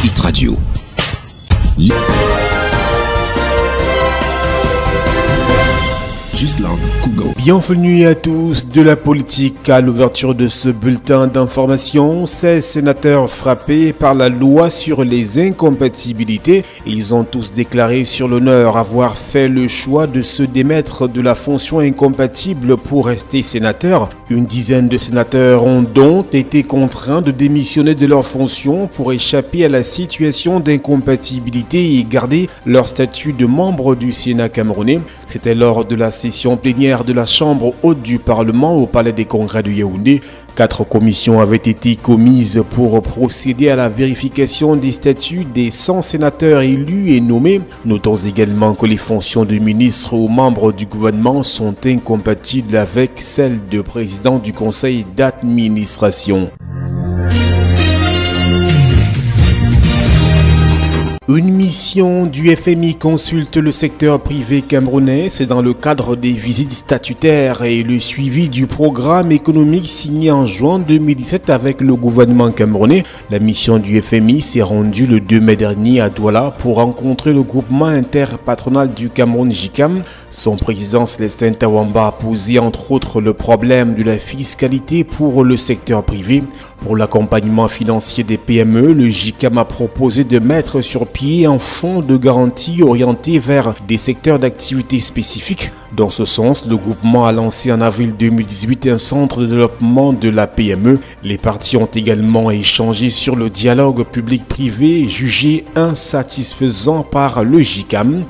Hit Radio. Bienvenue à tous de la politique. À l'ouverture de ce bulletin d'information, 16 sénateurs frappés par la loi sur les incompatibilités. Ils ont tous déclaré sur l'honneur avoir fait le choix de se démettre de la fonction incompatible pour rester sénateurs. Une dizaine de sénateurs ont donc été contraints de démissionner de leur fonction pour échapper à la situation d'incompatibilité et garder leur statut de membre du Sénat camerounais. C'était lors de la session plénière de la Chambre haute du Parlement au Palais des Congrès de Yaoundé. 4 commissions avaient été commises pour procéder à la vérification des statuts des 100 sénateurs élus et nommés. Notons également que les fonctions de ministre ou membres du gouvernement sont incompatibles avec celles de président du conseil d'administration. Une mission du FMI consulte le secteur privé camerounais. C'est dans le cadre des visites statutaires et le suivi du programme économique signé en juin 2017 avec le gouvernement camerounais. La mission du FMI s'est rendue le 2 mai dernier à Douala pour rencontrer le groupement interpatronal du Cameroun JICAM. Son président Célestin Tawamba a posé entre autres le problème de la fiscalité pour le secteur privé. Pour l'accompagnement financier des PME, le JICAM a proposé de mettre sur pied un fonds de garantie orienté vers des secteurs d'activité spécifiques. Dans ce sens, le groupement a lancé en avril 2018 un centre de développement de la PME. Les parties ont également échangé sur le dialogue public-privé jugé insatisfaisant par le JICAM.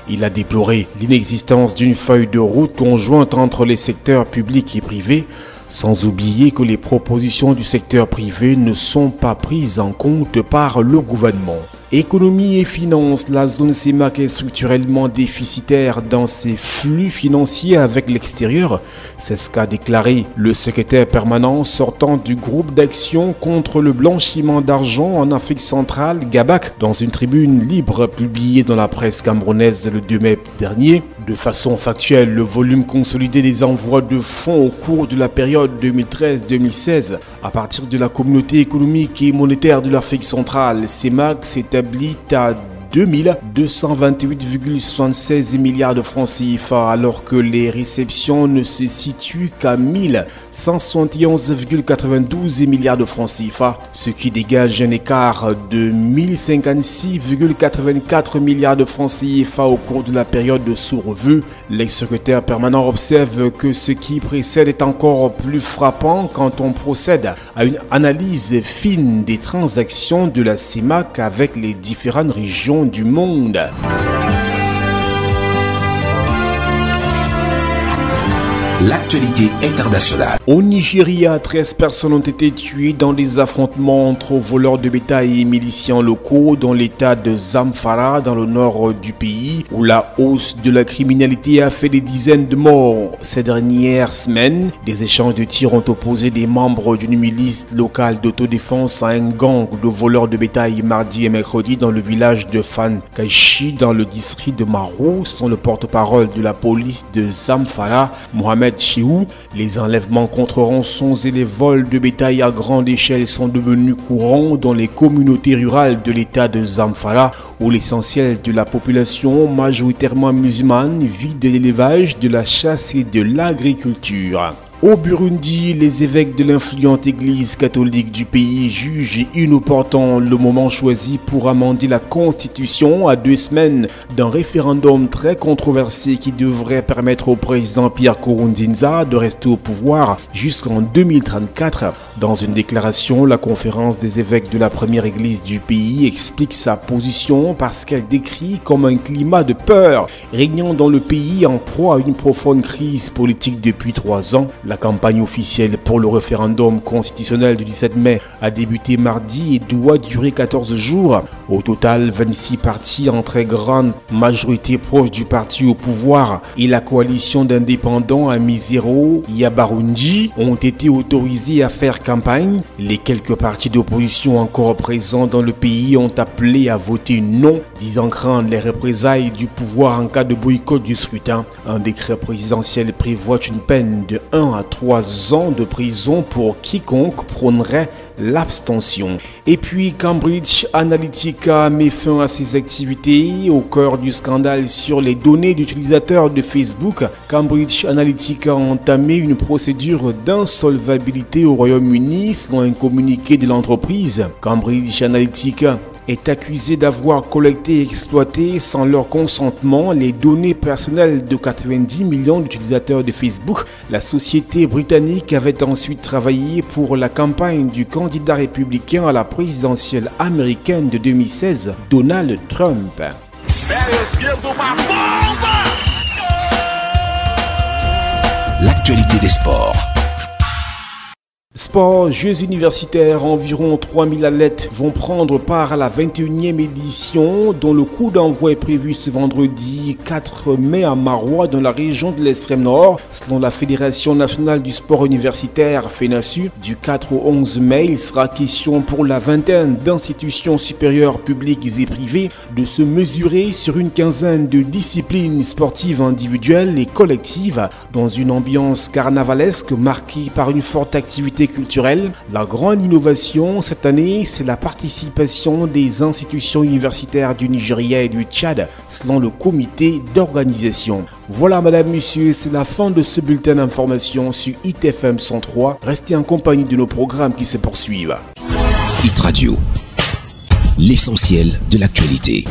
Il a déploré l'inexistence d'une feuille de route conjointe entre les secteurs publics et privés, sans oublier que les propositions du secteur privé ne sont pas prises en compte par le gouvernement. Économie et finances, la zone CEMAC est structurellement déficitaire dans ses flux financiers avec l'extérieur. C'est ce qu'a déclaré le secrétaire permanent sortant du groupe d'action contre le blanchiment d'argent en Afrique centrale, GABAC, dans une tribune libre publiée dans la presse camerounaise le 2 mai dernier. De façon factuelle, le volume consolidé des envois de fonds au cours de la période 2013-2016 à partir de la communauté économique et monétaire de l'Afrique centrale, CEMAC, s'établit à 2228,76 milliards de francs CFA alors que les réceptions ne se situent qu'à 1171,92 milliards de francs CFA, ce qui dégage un écart de 1056,84 milliards de francs CFA au cours de la période de sous-revue. L'ex-secrétaire permanent observe que ce qui précède est encore plus frappant quand on procède à une analyse fine des transactions de la CEMAC avec les différentes régions du monde. L'actualité internationale. Au Nigeria, 13 personnes ont été tuées dans des affrontements entre voleurs de bétail et miliciens locaux dans l'état de Zamfara, dans le nord du pays, où la hausse de la criminalité a fait des dizaines de morts. Ces dernières semaines, des échanges de tirs ont opposé des membres d'une milice locale d'autodéfense à un gang de voleurs de bétail mardi et mercredi dans le village de Fankaishi, dans le district de Maro, selon le porte-parole de la police de Zamfara, Mohamed Chiou. Les enlèvements contre rançons et les vols de bétail à grande échelle sont devenus courants dans les communautés rurales de l'état de Zamfara, où l'essentiel de la population, majoritairement musulmane, vit de l'élevage, de la chasse et de l'agriculture. Au Burundi, les évêques de l'influente église catholique du pays jugent inopportun le moment choisi pour amender la constitution à 2 semaines d'un référendum très controversé qui devrait permettre au président Pierre Nkurunziza de rester au pouvoir jusqu'en 2034. Dans une déclaration, la conférence des évêques de la première église du pays explique sa position parce qu'elle décrit comme un climat de peur régnant dans le pays en proie à une profonde crise politique depuis 3 ans. La campagne officielle pour le référendum constitutionnel du 17 mai a débuté mardi et doit durer 14 jours. Au total, 26 partis en très grande majorité proches du parti au pouvoir et la coalition d'indépendants Amizero Yabarundi ont été autorisés à faire campagne. Les quelques partis d'opposition encore présents dans le pays ont appelé à voter non, disant craindre les représailles du pouvoir en cas de boycott du scrutin. Un décret présidentiel prévoit une peine de 1 à 3 ans de prison pour quiconque prônerait l'abstention. Et puis Cambridge Analytica met fin à ses activités au cœur du scandale sur les données d'utilisateurs de Facebook. Cambridge Analytica a entamé une procédure d'insolvabilité au Royaume-Uni selon un communiqué de l'entreprise. Cambridge Analytica est accusé d'avoir collecté et exploité sans leur consentement les données personnelles de 90 millions d'utilisateurs de Facebook. La société britannique avait ensuite travaillé pour la campagne du candidat républicain à la présidentielle américaine de 2016, Donald Trump. L'actualité des sports. Sport, Jeux universitaires, environ 3000 athlètes vont prendre part à la 21e édition dont le coup d'envoi est prévu ce vendredi 4 mai à Maroua dans la région de l'Extrême Nord. Selon la Fédération nationale du sport universitaire FENASU, du 4 au 11 mai, il sera question pour la vingtaine d'institutions supérieures publiques et privées de se mesurer sur une quinzaine de disciplines sportives individuelles et collectives dans une ambiance carnavalesque marquée par une forte activité culturelle. La grande innovation cette année, c'est la participation des institutions universitaires du Nigeria et du Tchad, selon le comité d'organisation. Voilà, madame, monsieur, c'est la fin de ce bulletin d'information sur ITFM 103. Restez en compagnie de nos programmes qui se poursuivent. IT Radio, l'essentiel de l'actualité.